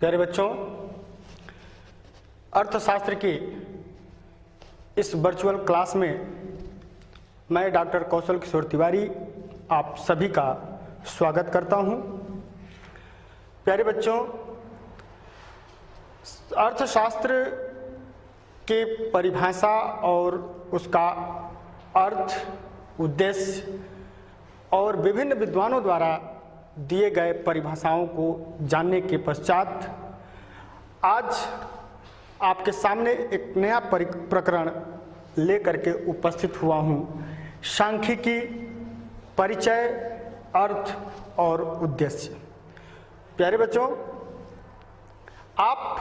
प्यारे बच्चों, अर्थशास्त्र की इस वर्चुअल क्लास में मैं डॉक्टर कौशल किशोर तिवारी आप सभी का स्वागत करता हूं। प्यारे बच्चों, अर्थशास्त्र के परिभाषा और उसका अर्थ, उद्देश्य और विभिन्न विद्वानों द्वारा दिए गए परिभाषाओं को जानने के पश्चात आज आपके सामने एक नया प्रकरण लेकर के उपस्थित हुआ हूँ। सांख्यिकी, परिचय, अर्थ और उद्देश्य। प्यारे बच्चों, आप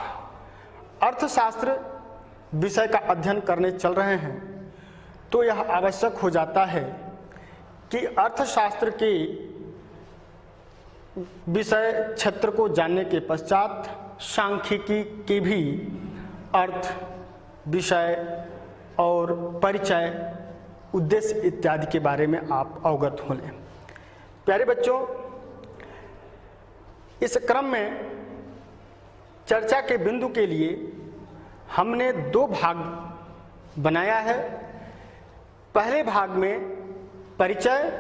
अर्थशास्त्र विषय का अध्ययन करने चल रहे हैं तो यह आवश्यक हो जाता है कि अर्थशास्त्र के विषय क्षेत्र को जानने के पश्चात सांख्यिकी के भी अर्थ, विषय और परिचय, उद्देश्य इत्यादि के बारे में आप अवगत हो लें। प्यारे बच्चों, इस क्रम में चर्चा के बिंदु के लिए हमने दो भाग बनाया है। पहले भाग में परिचय,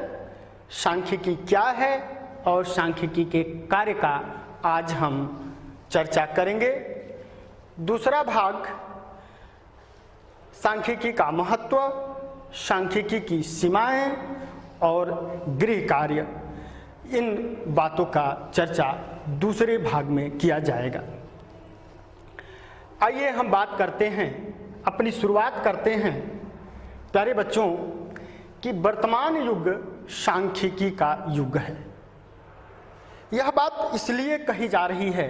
सांख्यिकी क्या है और सांख्यिकी के कार्य का आज हम चर्चा करेंगे। दूसरा भाग सांख्यिकी का महत्व, सांख्यिकी की सीमाएं और गृह कार्य, इन बातों का चर्चा दूसरे भाग में किया जाएगा। आइए हम बात करते हैं, अपनी शुरुआत करते हैं प्यारे बच्चों कि वर्तमान युग सांख्यिकी का युग है। यह बात इसलिए कही जा रही है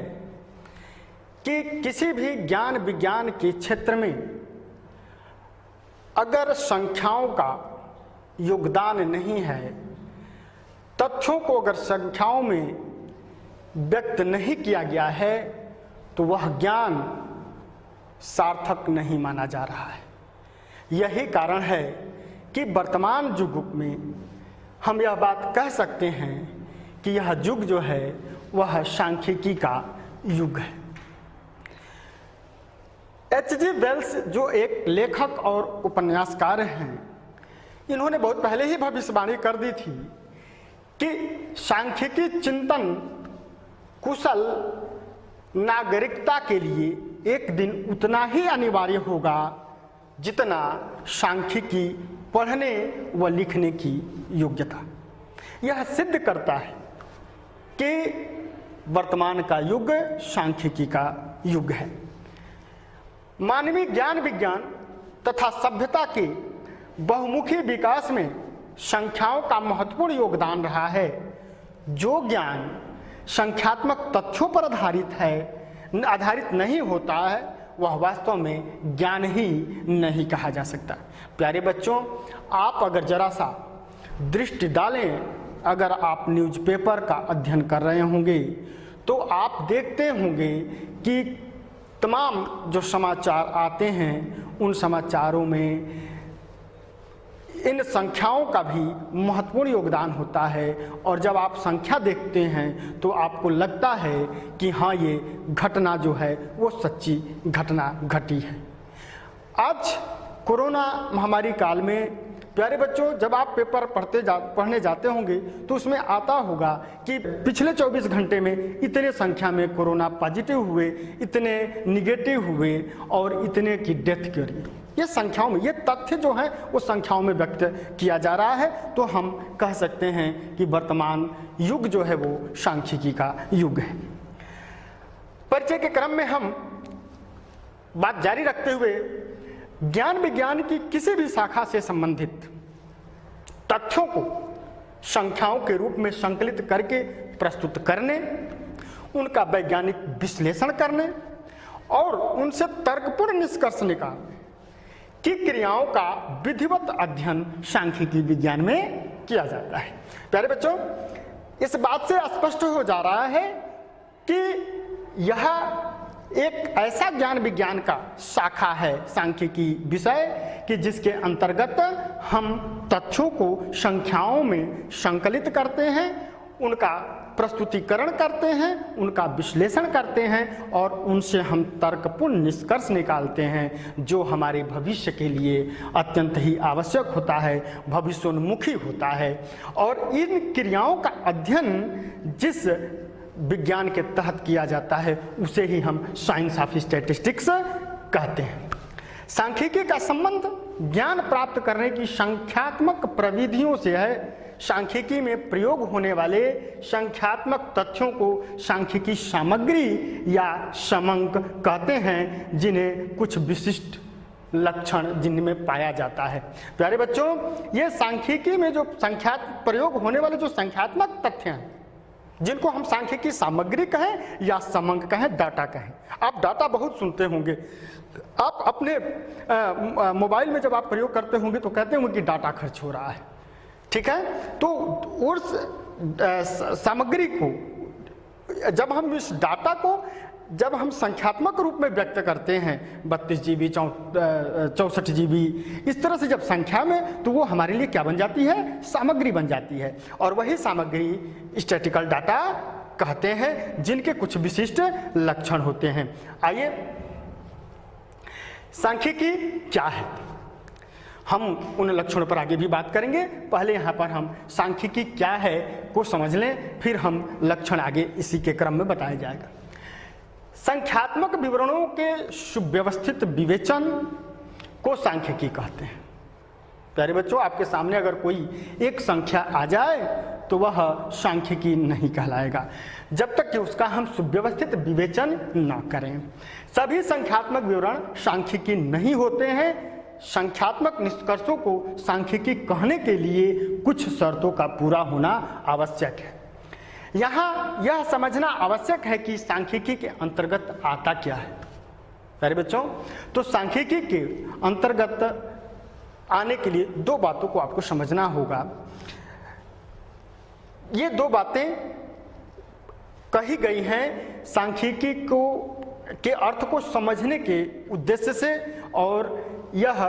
कि किसी भी ज्ञान विज्ञान के क्षेत्र में अगर संख्याओं का योगदान नहीं है, तथ्यों को अगर संख्याओं में व्यक्त नहीं किया गया है, तो वह ज्ञान सार्थक नहीं माना जा रहा है। यही कारण है कि वर्तमान युग में हम यह बात कह सकते हैं कि यह युग जो है वह सांख्यिकी का युग है। H.G. वेल्स जो एक लेखक और उपन्यासकार हैं, इन्होंने बहुत पहले ही भविष्यवाणी कर दी थी कि सांख्यिकी चिंतन कुशल नागरिकता के लिए एक दिन उतना ही अनिवार्य होगा जितना सांख्यिकी पढ़ने व लिखने की योग्यता। यह सिद्ध करता है कि वर्तमान का युग सांख्यिकी का युग है। मानवीय ज्ञान विज्ञान तथा सभ्यता के बहुमुखी विकास में संख्याओं का महत्वपूर्ण योगदान रहा है। जो ज्ञान संख्यात्मक तथ्यों पर आधारित नहीं होता है, वह वास्तव में ज्ञान ही नहीं कहा जा सकता। प्यारे बच्चों, आप अगर जरा सा दृष्टि डालें, अगर आप न्यूज़पेपर का अध्ययन कर रहे होंगे तो आप देखते होंगे कि तमाम जो समाचार आते हैं उन समाचारों में इन संख्याओं का भी महत्वपूर्ण योगदान होता है। और जब आप संख्या देखते हैं तो आपको लगता है कि हाँ, ये घटना जो है वो सच्ची घटना घटी है। आज कोरोना महामारी काल में प्यारे बच्चों, जब आप पेपर पढ़ने जाते होंगे तो उसमें आता होगा कि पिछले 24 घंटे में इतने संख्या में कोरोना पॉजिटिव हुए, इतने निगेटिव हुए और इतने की डेथ करी। ये संख्याओं में, ये तथ्य जो है वो संख्याओं में व्यक्त किया जा रहा है। तो हम कह सकते हैं कि वर्तमान युग जो है वो सांख्यिकी का युग है। परिचय के क्रम में हम बात जारी रखते हुए ज्ञान विज्ञान की किसी भी शाखा से संबंधित तथ्यों को संख्याओं के रूप में संकलित करके प्रस्तुत करने, उनका वैज्ञानिक विश्लेषण करने और उनसे तर्कपूर्ण निष्कर्ष निकालने की क्रियाओं का विधिवत अध्ययन सांख्यिकी विज्ञान में किया जाता है। प्यारे बच्चों, इस बात से स्पष्ट हो जा रहा है कि यह एक ऐसा ज्ञान विज्ञान का शाखा है सांख्यिकी विषय कि जिसके अंतर्गत हम तथ्यों को संख्याओं में संकलित करते हैं उनका प्रस्तुतिकरण करते हैं, उनका विश्लेषण करते हैं और उनसे हम तर्कपूर्ण निष्कर्ष निकालते हैं जो हमारे भविष्य के लिए अत्यंत ही आवश्यक होता है, भविष्योन्मुखी होता है। और इन क्रियाओं का अध्ययन जिस विज्ञान के तहत किया जाता है उसे ही हम साइंस ऑफ स्टैटिस्टिक्स कहते हैं। सांख्यिकी का संबंध ज्ञान प्राप्त करने की संख्यात्मक प्रविधियों से है। सांख्यिकी में प्रयोग होने वाले संख्यात्मक तथ्यों को सांख्यिकी सामग्री या समंक कहते हैं, जिन्हें कुछ विशिष्ट लक्षण जिनमें पाया जाता है। प्यारे बच्चों, ये सांख्यिकी में जो प्रयोग होने वाले जो संख्यात्मक तथ्य हैं, जिनको हम सांख्यिकी सामग्री कहें या समंक कहें, डाटा कहें। आप डाटा बहुत सुनते होंगे, आप अपने मोबाइल में जब आप प्रयोग करते होंगे तो कहते होंगे कि डाटा खर्च हो रहा है, ठीक है। तो उस सामग्री को जब हम इस डाटा को जब हम संख्यात्मक रूप में व्यक्त करते हैं 32 GB 64 GB इस तरह से जब संख्या में, तो वो हमारे लिए क्या बन जाती है? सामग्री बन जाती है। और वही सामग्री स्टैटिकल डाटा कहते हैं, जिनके कुछ विशिष्ट लक्षण होते हैं। आइए, सांख्यिकी क्या है, हम उन लक्षणों पर आगे भी बात करेंगे। पहले यहाँ पर हम सांख्यिकी क्या है को समझ लें, फिर हम लक्षण आगे इसी के क्रम में बताया जाएगा। संख्यात्मक विवरणों के सुव्यवस्थित विवेचन को सांख्यिकी कहते हैं। प्यारे बच्चों, आपके सामने अगर कोई एक संख्या आ जाए तो वह सांख्यिकी नहीं कहलाएगा जब तक कि उसका हम सुव्यवस्थित विवेचन न करें। सभी संख्यात्मक विवरण सांख्यिकी नहीं होते हैं। संख्यात्मक निष्कर्षों को सांख्यिकी कहने के लिए कुछ शर्तों का पूरा होना आवश्यक है। यहाँ यह समझना आवश्यक है कि सांख्यिकी के अंतर्गत आता क्या है। प्यारे बच्चों, तो सांख्यिकी के अंतर्गत आने के लिए दो बातों को आपको समझना होगा। ये दो बातें कही गई हैं सांख्यिकी को के अर्थ को समझने के उद्देश्य से, और यह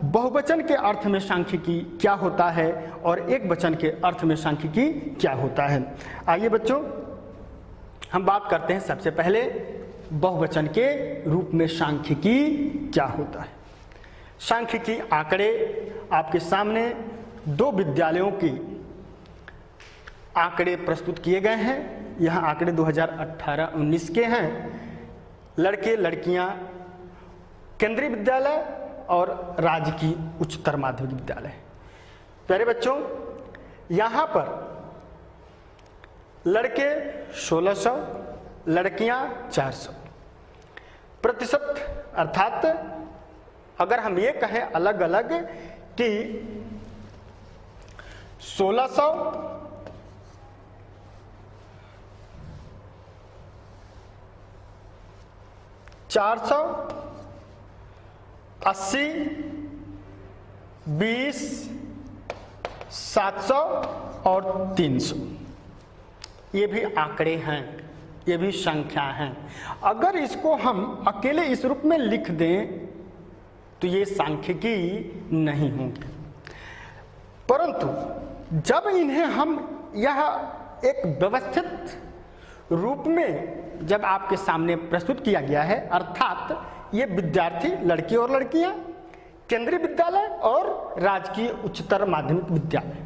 बहुवचन के अर्थ में सांख्यिकी क्या होता है और एक वचन के अर्थ में सांख्यिकी क्या होता है। आइए बच्चों, हम बात करते हैं सबसे पहले बहुवचन के रूप में सांख्यिकी क्या होता है। सांख्यिकी आंकड़े आपके सामने दो विद्यालयों के आंकड़े प्रस्तुत किए गए हैं। यह आंकड़े 2018-19 के हैं। लड़के लड़कियां केंद्रीय विद्यालय और राजकीय उच्चतर माध्यमिक विद्यालय। प्यारे बच्चों, यहाँ पर लड़के 1600, लड़कियां 400 प्रतिशत, अर्थात अगर हम ये कहें अलग अलग कि 1600 400 80 20 700 और 300, ये भी आंकड़े हैं, ये भी संख्या हैं। अगर इसको हम अकेले इस रूप में लिख दें तो ये सांख्यिकी नहीं होंगे, परंतु जब इन्हें हम यह एक व्यवस्थित रूप में जब आपके सामने प्रस्तुत किया गया है, अर्थात ये विद्यार्थी लड़के और लड़कियां, केंद्रीय विद्यालय और राजकीय उच्चतर माध्यमिक विद्यालय,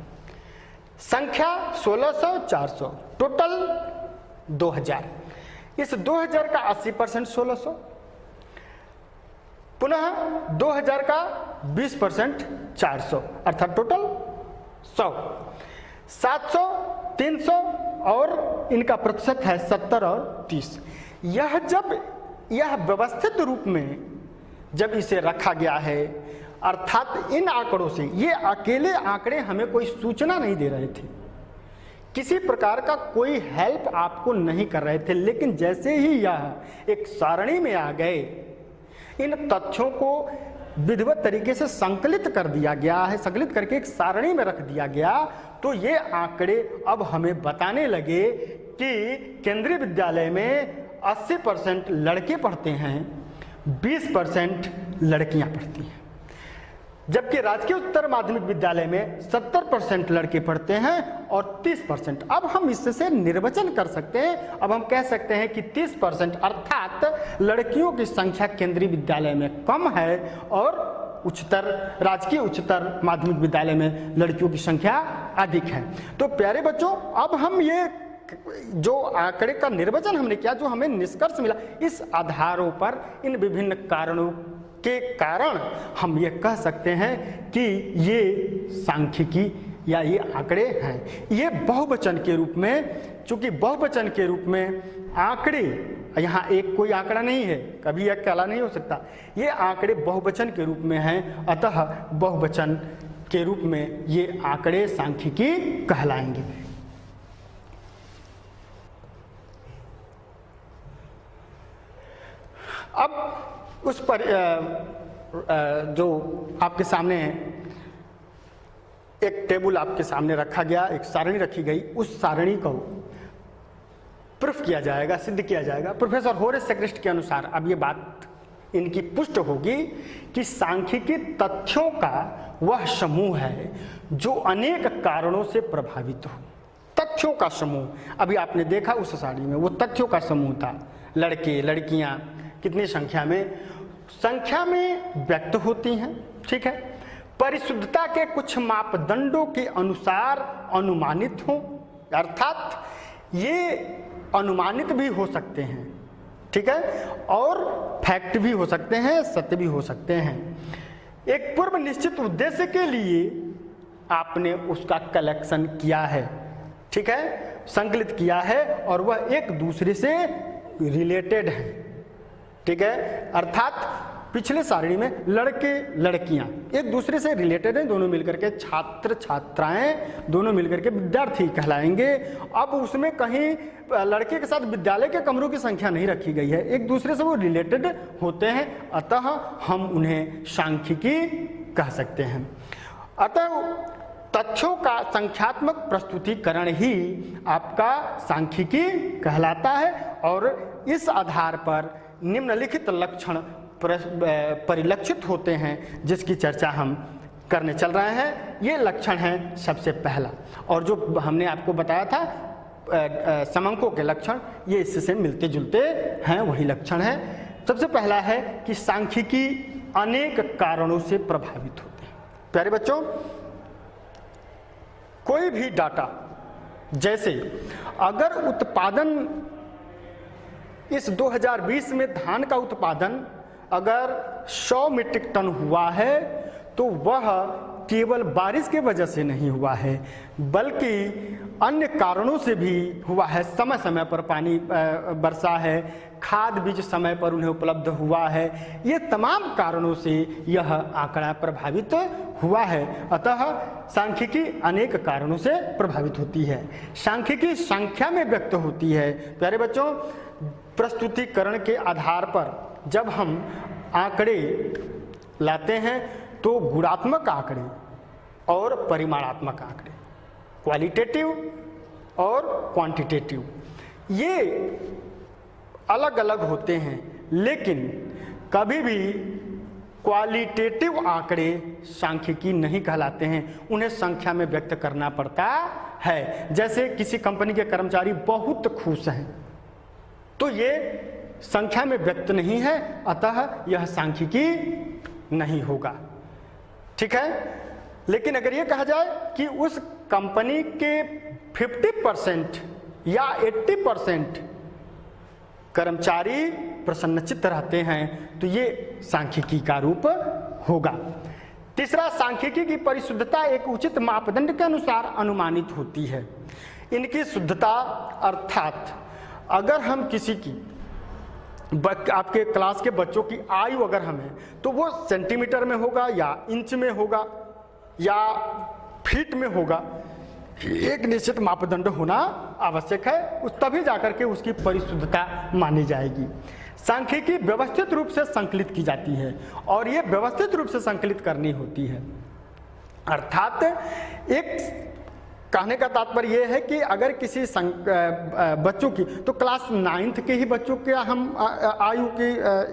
संख्या 1600 400, टोटल 2000। इस 2000 का 80% 1600, पुनः 2000 का 20% 400, अर्थात टोटल 100। 700 300 और इनका प्रतिशत है 70 और 30। यह जब यह व्यवस्थित रूप में जब इसे रखा गया है, अर्थात इन आंकड़ों से, ये अकेले आंकड़े हमें कोई सूचना नहीं दे रहे थे, किसी प्रकार का कोई हेल्प आपको नहीं कर रहे थे, लेकिन जैसे ही यह एक सारणी में आ गए, इन तथ्यों को विधिवत तरीके से संकलित कर दिया गया है, संकलित करके एक सारणी में रख दिया गया, तो ये आंकड़े अब हमें बताने लगे कि केंद्रीय विद्यालय में 80% लड़के पढ़ते हैं, 20% लड़कियां पढ़ती हैं। जबकि राजकीय उच्चतर माध्यमिक विद्यालय में 70% लड़के पढ़ते हैं और 30%। अब हम इससे निर्वचन कर सकते हैं, अब हम कह सकते हैं कि 30% अर्थात लड़कियों की संख्या केंद्रीय विद्यालय में कम है और राजकीय उच्चतर माध्यमिक विद्यालय में लड़कियों की संख्या अधिक है। तो प्यारे बच्चों, अब हम ये जो आंकड़े का निर्वचन हमने किया, जो हमें निष्कर्ष मिला, इस आधारों पर इन विभिन्न कारणों के कारण हम ये कह सकते हैं कि ये सांख्यिकी या ये आंकड़े हैं। ये बहुवचन के रूप में, चूंकि बहुवचन के रूप में आंकड़े, यहाँ एक कोई आंकड़ा नहीं है, कभी अकेला नहीं हो सकता, ये आंकड़े बहुवचन के रूप में हैं, अतः बहुवचन के रूप में ये आंकड़े सांख्यिकी कहलाएंगे। अब उस पर जो आपके सामने एक टेबल आपके सामने रखा गया, एक सारणी रखी गई, उस सारणी को प्रूफ किया जाएगा, सिद्ध किया जाएगा। प्रोफेसर होरेस सेक्रेस्ट के अनुसार अब ये बात इनकी पुष्ट होगी कि सांख्यिकी तथ्यों का वह समूह है जो अनेक कारणों से प्रभावित हो। तथ्यों का समूह, अभी आपने देखा उस सारणी में वो तथ्यों का समूह था। लड़के लड़कियां कितनी संख्या में व्यक्त होती हैं, ठीक है, परिशुद्धता के कुछ मापदंडों के अनुसार अनुमानित हो, अर्थात ये अनुमानित भी हो सकते हैं, ठीक है, और फैक्ट भी हो सकते हैं, सत्य भी हो सकते हैं। एक पूर्व निश्चित उद्देश्य के लिए आपने उसका कलेक्शन किया है, ठीक है, संकलित किया है, और वह एक दूसरे से रिलेटेड है, ठीक है, अर्थात पिछले सारणी में लड़के लड़कियां एक दूसरे से रिलेटेड हैं, दोनों मिलकर के छात्र छात्राएं दोनों मिलकर के विद्यार्थी कहलाएंगे। अब उसमें कहीं लड़के के साथ विद्यालय के कमरों की संख्या नहीं रखी गई है, एक दूसरे से वो रिलेटेड होते हैं, अतः हम उन्हें सांख्यिकी कह सकते हैं। अतः तथ्यों का संख्यात्मक प्रस्तुतिकरण ही आपका सांख्यिकी कहलाता है, और इस आधार पर निम्नलिखित लक्षण परिलक्षित होते हैं जिसकी चर्चा हम करने चल रहे हैं। ये लक्षण है सबसे पहला, और जो हमने आपको बताया था समंकों के लक्षण, ये इससे मिलते जुलते हैं, वही लक्षण है। सबसे पहला है कि सांख्यिकी अनेक कारणों से प्रभावित होते हैं। प्यारे बच्चों, कोई भी डाटा, जैसे अगर उत्पादन इस 2020 में धान का उत्पादन अगर 100 मीट्रिक टन हुआ है तो वह केवल बारिश की वजह से नहीं हुआ है, बल्कि अन्य कारणों से भी हुआ है। समय समय पर पानी बरसा है, खाद बीज समय पर उन्हें उपलब्ध हुआ है, ये तमाम कारणों से यह आंकड़ा प्रभावित हुआ है। अतः सांख्यिकी अनेक कारणों से प्रभावित होती है। सांख्यिकी संख्या में व्यक्त होती है। प्यारे बच्चों, प्रस्तुतिकरण के आधार पर जब हम आंकड़े लाते हैं तो गुणात्मक आंकड़े और परिमाणात्मक आंकड़े, क्वालिटेटिव और क्वांटिटेटिव, ये अलग अलग होते हैं, लेकिन कभी भी क्वालिटेटिव आंकड़े सांख्यिकी नहीं कहलाते हैं, उन्हें संख्या में व्यक्त करना पड़ता है। जैसे किसी कंपनी के कर्मचारी बहुत खुश हैं, तो ये संख्या में व्यक्त नहीं है, अतः यह सांख्यिकी नहीं होगा, ठीक है। लेकिन अगर यह कहा जाए कि उस कंपनी के 50% या 80% कर्मचारी प्रसन्नचित्त रहते हैं, तो ये सांख्यिकी का रूप होगा। तीसरा, सांख्यिकी की परिशुद्धता एक उचित मापदंड के अनुसार अनुमानित होती है। इनकी शुद्धता अर्थात अगर हम किसी की आपके क्लास के बच्चों की आयु अगर हमें, तो वो सेंटीमीटर में होगा या इंच में होगा या फीट में होगा, एक निश्चित मापदंड होना आवश्यक है, तभी जाकर के उसकी परिशुद्धता मानी जाएगी। सांख्यिकी व्यवस्थित रूप से संकलित की जाती है, और ये व्यवस्थित रूप से संकलित करनी होती है, अर्थात एक कहने का तात्पर्य यह है कि अगर किसी बच्चों की, तो क्लास 9th के ही बच्चों के हम आयु की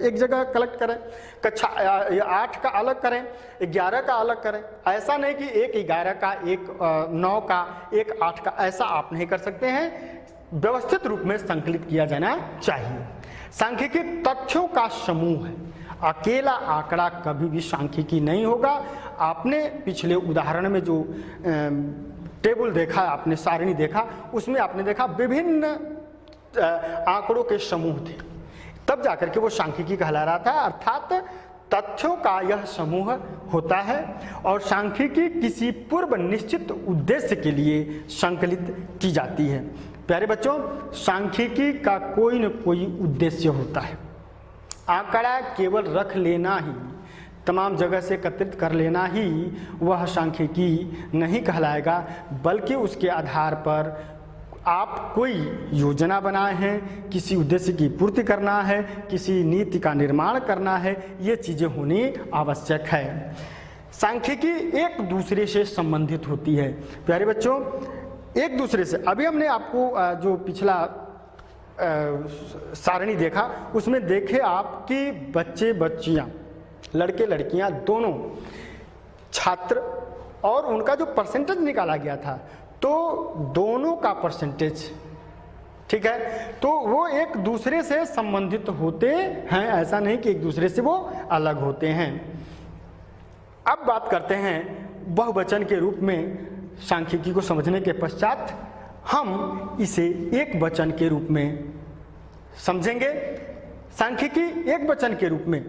एक जगह कलेक्ट करें, कक्षा 8 का अलग करें, 11 का अलग करें। ऐसा नहीं कि एक 11 का, एक 9 का, एक 8 का, ऐसा आप नहीं कर सकते हैं। व्यवस्थित रूप में संकलित किया जाना चाहिए। सांख्यिकी तथ्यों का समूह है, अकेला आंकड़ा कभी भी सांख्यिकी नहीं होगा। आपने पिछले उदाहरण में जो टेबल देखा, आपने सारणी देखा, उसमें आपने देखा विभिन्न आंकड़ों के समूह थे, तब जाकर के वो सांख्यिकी कहला रहा था। अर्थात तथ्यों का यह समूह होता है और सांख्यिकी किसी पूर्व निश्चित उद्देश्य के लिए संकलित की जाती है। प्यारे बच्चों, सांख्यिकी का कोई न कोई उद्देश्य होता है। आंकड़ा केवल रख लेना ही, तमाम जगह से एकत्रित कर लेना ही वह सांख्यिकी नहीं कहलाएगा, बल्कि उसके आधार पर आप कोई योजना बनाए हैं, किसी उद्देश्य की पूर्ति करना है, किसी नीति का निर्माण करना है, ये चीज़ें होनी आवश्यक है। सांख्यिकी एक दूसरे से संबंधित होती है। प्यारे बच्चों, एक दूसरे से, अभी हमने आपको जो पिछला सारणी देखा, उसमें देखे आपकी बच्चे बच्चियां, लड़के लड़कियां दोनों छात्र, और उनका जो परसेंटेज निकाला गया था, तो दोनों का परसेंटेज, ठीक है, तो वो एक दूसरे से संबंधित होते हैं, ऐसा नहीं कि एक दूसरे से वो अलग होते हैं। अब बात करते हैं बहुवचन के रूप में। सांख्यिकी को समझने के पश्चात हम इसे एक वचन के रूप में समझेंगे। सांख्यिकी एक वचन के रूप में,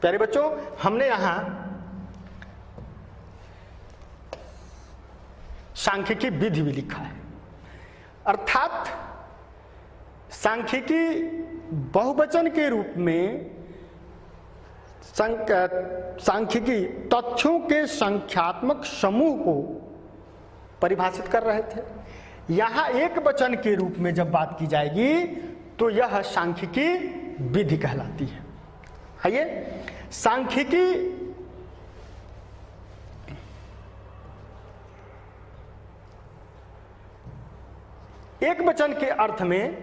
प्यारे बच्चों, हमने यहां सांख्यिकी विधि भी लिखा है। अर्थात सांख्यिकी बहुवचन के रूप में सांख्यिकी तथ्यों के संख्यात्मक समूह को परिभाषित कर रहे थे। यहां एक वचन के रूप में जब बात की जाएगी तो यह सांख्यिकी विधि कहलाती है। आइए, सांख्यिकी एक वचन के अर्थ में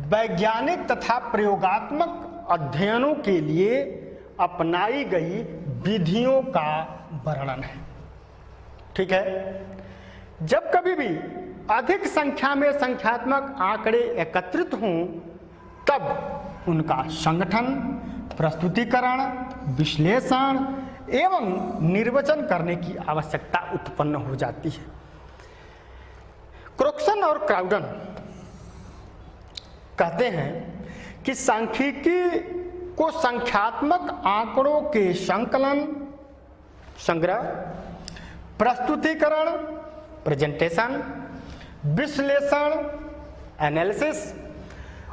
वैज्ञानिक तथा प्रयोगात्मक अध्ययनों के लिए अपनाई गई विधियों का वर्णन है। ठीक है, जब कभी भी अधिक संख्या में संख्यात्मक आंकड़े एकत्रित हों, तब उनका संगठन, प्रस्तुतिकरण, विश्लेषण एवं निर्वचन करने की आवश्यकता उत्पन्न हो जाती है। क्रोक्सन और क्राउडन कहते हैं कि सांख्यिकी को संख्यात्मक आंकड़ों के संकलन, संग्रह, प्रस्तुतिकरण, प्रेजेंटेशन, विश्लेषण, एनालिसिस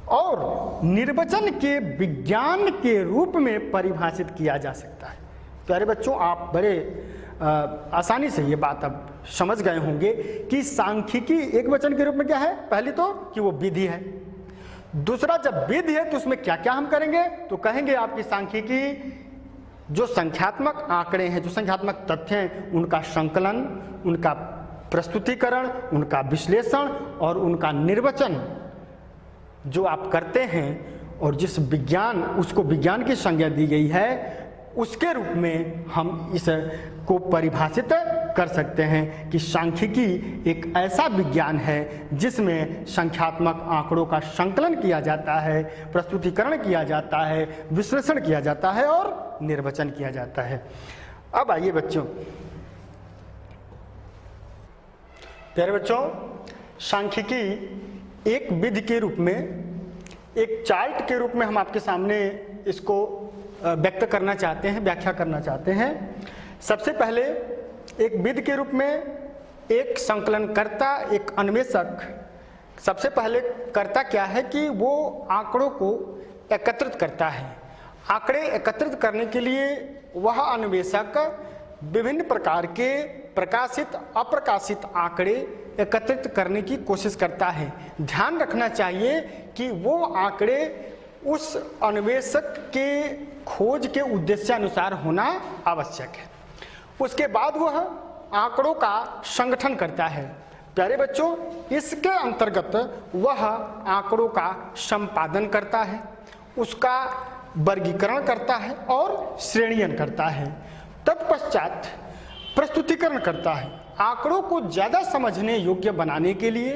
और निर्वचन के विज्ञान के रूप में परिभाषित किया जा सकता है। प्यारे बच्चों, आप बड़े आसानी से ये बात अब समझ गए होंगे कि सांख्यिकी एक वचन के रूप में क्या है। पहली तो कि वो विधि है, दूसरा जब विधि है तो उसमें क्या क्या हम करेंगे, तो कहेंगे आपकी सांख्यिकी जो संख्यात्मक आंकड़े हैं, जो संख्यात्मक तथ्य हैं, उनका संकलन, उनका प्रस्तुतिकरण, उनका विश्लेषण और उनका निर्वचन जो आप करते हैं और जिस विज्ञान, उसको विज्ञान की संज्ञा दी गई है, उसके रूप में हम इस को परिभाषित कर सकते हैं कि सांख्यिकी एक ऐसा विज्ञान है जिसमें संख्यात्मक आंकड़ों का संकलन किया जाता है, प्रस्तुतिकरण किया जाता है, विश्लेषण किया जाता है और निर्वचन किया जाता है। अब आइए बच्चों, प्यारे बच्चों, सांख्यिकी एक विधि के रूप में, एक चार्ट के रूप में हम आपके सामने इसको व्यक्त करना चाहते हैं, व्याख्या करना चाहते हैं। सबसे पहले एक विधि के रूप में एक संकलनकर्ता, एक अन्वेषक, सबसे पहले करता क्या है कि वो आंकड़ों को एकत्रित करता है। आंकड़े एकत्रित करने के लिए वह अन्वेषक विभिन्न प्रकार के प्रकाशित, अप्रकाशित आंकड़े एकत्रित करने की कोशिश करता है। ध्यान रखना चाहिए कि वो आंकड़े उस अन्वेषक के खोज के उद्देश्यानुसार होना आवश्यक है। उसके बाद वह आंकड़ों का संगठन करता है। प्यारे बच्चों, इसके अंतर्गत वह आंकड़ों का संपादन करता है, उसका वर्गीकरण करता है और श्रेणीयन करता है। तत्पश्चात प्रस्तुतिकरण करता है। आंकड़ों को ज़्यादा समझने योग्य बनाने के लिए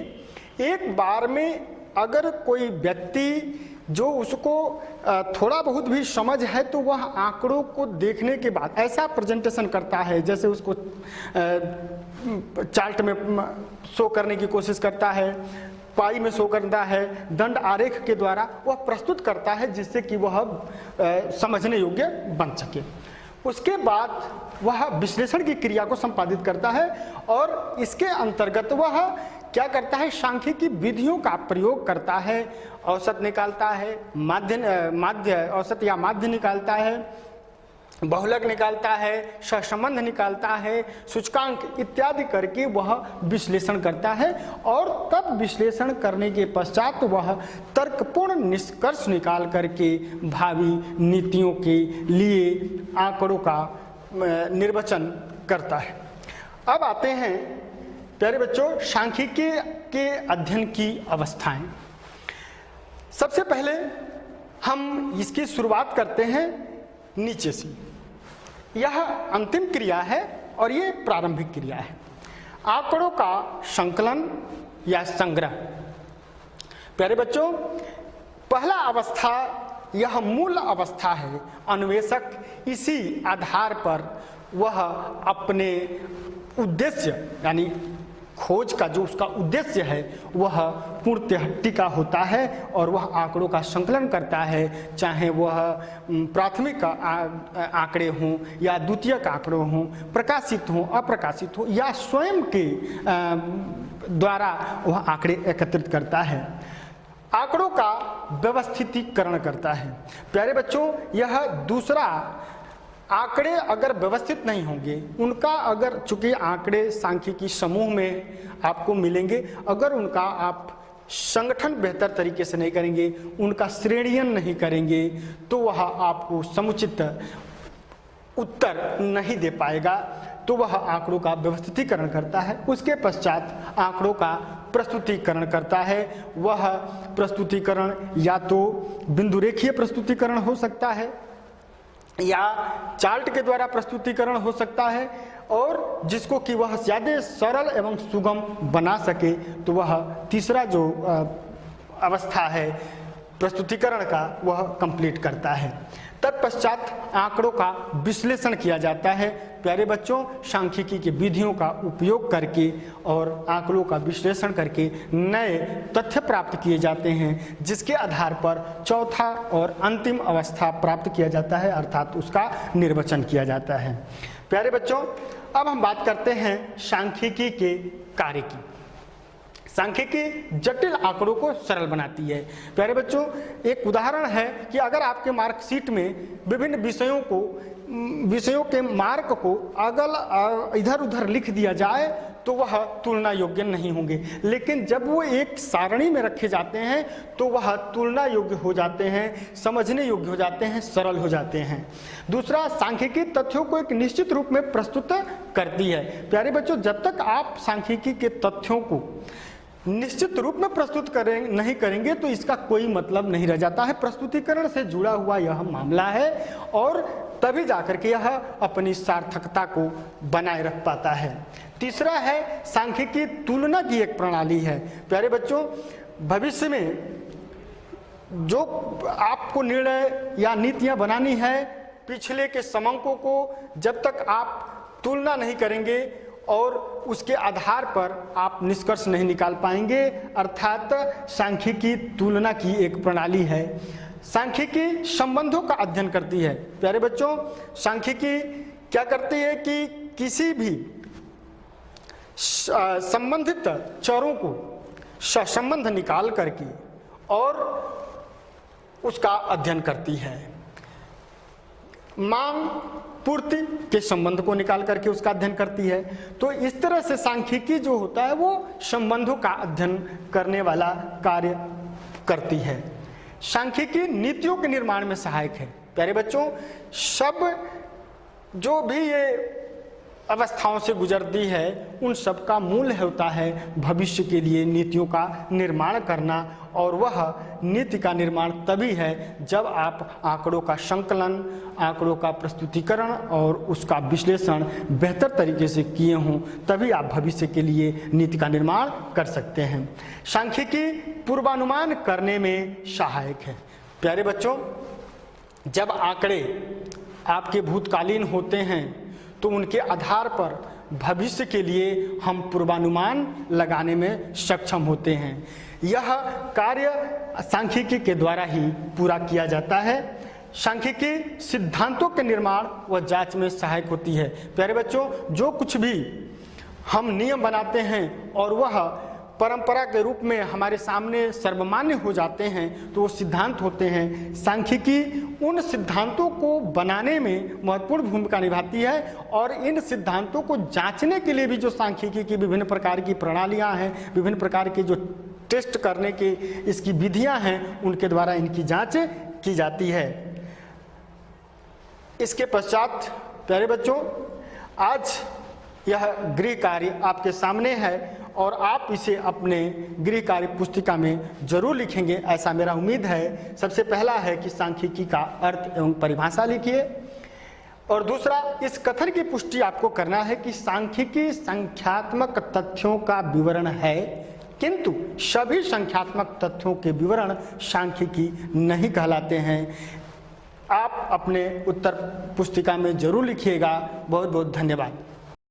एक बार में अगर कोई व्यक्ति जो उसको थोड़ा बहुत भी समझ है तो वह आंकड़ों को देखने के बाद ऐसा प्रेजेंटेशन करता है, जैसे उसको चार्ट में शो करने की कोशिश करता है, पाई में शो करता है, दंड आरेख के द्वारा वह प्रस्तुत करता है, जिससे कि वह समझने योग्य बन सके। उसके बाद वह विश्लेषण की क्रिया को संपादित करता है और इसके अंतर्गत वह क्या करता है, सांख्यिकी विधियों का प्रयोग करता है, औसत निकालता है, माध्य औसत या माध्य निकालता है, बहुलक निकालता है, सहसंबंध निकालता है, सूचकांक इत्यादि करके वह विश्लेषण करता है और तब विश्लेषण करने के पश्चात वह तर्कपूर्ण निष्कर्ष निकाल करके भावी नीतियों के लिए आंकड़ों का निर्वचन करता है। अब आते हैं प्यारे बच्चों सांख्यिकी के अध्ययन की अवस्थाएं। सबसे पहले हम इसकी शुरुआत करते हैं नीचे से। यह अंतिम क्रिया है और ये प्रारंभिक क्रिया है। आंकड़ों का संकलन या संग्रह। प्यारे बच्चों, पहला अवस्था यह मूल अवस्था है। अन्वेषक इसी आधार पर वह अपने उद्देश्य यानी खोज का जो उसका उद्देश्य है वह पूर्णतः टिका होता है और वह आंकड़ों का संकलन करता है, चाहे वह प्राथमिक आंकड़े हों या द्वितीयक आंकड़े हों, प्रकाशित हों अप्रकाशित हो या स्वयं के द्वारा वह आंकड़े एकत्रित करता है। आंकड़ों का व्यवस्थितीकरण करता है। प्यारे बच्चों, यह दूसरा, आंकड़े अगर व्यवस्थित नहीं होंगे, उनका अगर चूंकि आंकड़े सांख्यिकी समूह में आपको मिलेंगे, अगर उनका आप संगठन बेहतर तरीके से नहीं करेंगे, उनका श्रेणीयन नहीं करेंगे, तो वह आपको समुचित उत्तर नहीं दे पाएगा। तो वह आंकड़ों का व्यवस्थितीकरण करता है। उसके पश्चात आंकड़ों का प्रस्तुतिकरण करता है। वह प्रस्तुतिकरण या तो बिंदु रेखीय प्रस्तुतिकरण हो सकता है या चार्ट के द्वारा प्रस्तुतिकरण हो सकता है, और जिसको कि वह ज़्यादा सरल एवं सुगम बना सके तो वह तीसरा जो अवस्था है प्रस्तुतिकरण का वह कंप्लीट करता है। तत्पश्चात आंकड़ों का विश्लेषण किया जाता है। प्यारे बच्चों, सांख्यिकी की विधियों का उपयोग करके और आंकड़ों का विश्लेषण करके नए तथ्य प्राप्त किए जाते हैं, जिसके आधार पर चौथा और अंतिम अवस्था प्राप्त किया जाता है, अर्थात उसका निर्वचन किया जाता है। प्यारे बच्चों, अब हम बात करते हैं सांख्यिकी के कार्य की। सांख्यिकी जटिल आंकड़ों को सरल बनाती है। प्यारे बच्चों, एक उदाहरण है कि अगर आपके मार्कशीट में विभिन्न विषयों के मार्क को अगर इधर उधर लिख दिया जाए तो वह तुलना योग्य नहीं होंगे, लेकिन जब वो एक सारणी में रखे जाते हैं तो वह तुलना योग्य हो जाते हैं, समझने योग्य हो जाते हैं, सरल हो जाते हैं। दूसरा, सांख्यिकी तथ्यों को एक निश्चित रूप में प्रस्तुत करती है। प्यारे बच्चों, जब तक आप सांख्यिकी के तथ्यों को निश्चित रूप में प्रस्तुत नहीं करेंगे तो इसका कोई मतलब नहीं रह जाता है। प्रस्तुतिकरण से जुड़ा हुआ यह मामला है और तभी जाकर के यह अपनी सार्थकता को बनाए रख पाता है। तीसरा है सांख्यिकी तुलना की एक प्रणाली है। प्यारे बच्चों, भविष्य में जो आपको निर्णय या नीतियां बनानी है, पिछले के समंकों को जब तक आप तुलना नहीं करेंगे और उसके आधार पर आप निष्कर्ष नहीं निकाल पाएंगे, अर्थात सांख्यिकी तुलना की एक प्रणाली है। सांख्यिकी संबंधों का अध्ययन करती है। प्यारे बच्चों, सांख्यिकी क्या करती है कि किसी भी संबंधित चरों को सहसंबंध निकाल करके और उसका अध्ययन करती है। मांग पूर्ति के संबंध को निकाल करके उसका अध्ययन करती है। तो इस तरह से सांख्यिकी जो होता है वो संबंधों का अध्ययन करने वाला कार्य करती है। सांख्यिकी नीतियों के निर्माण में सहायक है। प्यारे बच्चों, सब जो भी ये अवस्थाओं से गुजरती है उन सब का मूल होता है भविष्य के लिए नीतियों का निर्माण करना, और वह नीति का निर्माण तभी है जब आप आंकड़ों का संकलन, आंकड़ों का प्रस्तुतिकरण और उसका विश्लेषण बेहतर तरीके से किए हों, तभी आप भविष्य के लिए नीति का निर्माण कर सकते हैं। सांख्यिकी पूर्वानुमान करने में सहायक है। प्यारे बच्चों, जब आंकड़े आपके भूतकालीन होते हैं तो उनके आधार पर भविष्य के लिए हम पूर्वानुमान लगाने में सक्षम होते हैं। यह कार्य सांख्यिकी के द्वारा ही पूरा किया जाता है। सांख्यिकी सिद्धांतों के निर्माण व जांच में सहायक होती है। प्यारे बच्चों, जो कुछ भी हम नियम बनाते हैं और वह परंपरा के रूप में हमारे सामने सर्वमान्य हो जाते हैं तो वो सिद्धांत होते हैं। सांख्यिकी उन सिद्धांतों को बनाने में महत्वपूर्ण भूमिका निभाती है, और इन सिद्धांतों को जांचने के लिए भी जो सांख्यिकी की विभिन्न प्रकार की प्रणालियां हैं, विभिन्न प्रकार की जो टेस्ट करने की इसकी विधियां हैं, उनके द्वारा इनकी जांच की जाती है। इसके पश्चात प्यारे बच्चों, आज यह गृह कार्य आपके सामने है और आप इसे अपने गृह कार्य पुस्तिका में जरूर लिखेंगे, ऐसा मेरा उम्मीद है। सबसे पहला है कि सांख्यिकी का अर्थ एवं परिभाषा लिखिए, और दूसरा, इस कथन की पुष्टि आपको करना है कि सांख्यिकी संख्यात्मक तथ्यों का विवरण है, किंतु सभी संख्यात्मक तथ्यों के विवरण सांख्यिकी नहीं कहलाते हैं। आप अपने उत्तर पुस्तिका में जरूर लिखिएगा। बहुत बहुत धन्यवाद।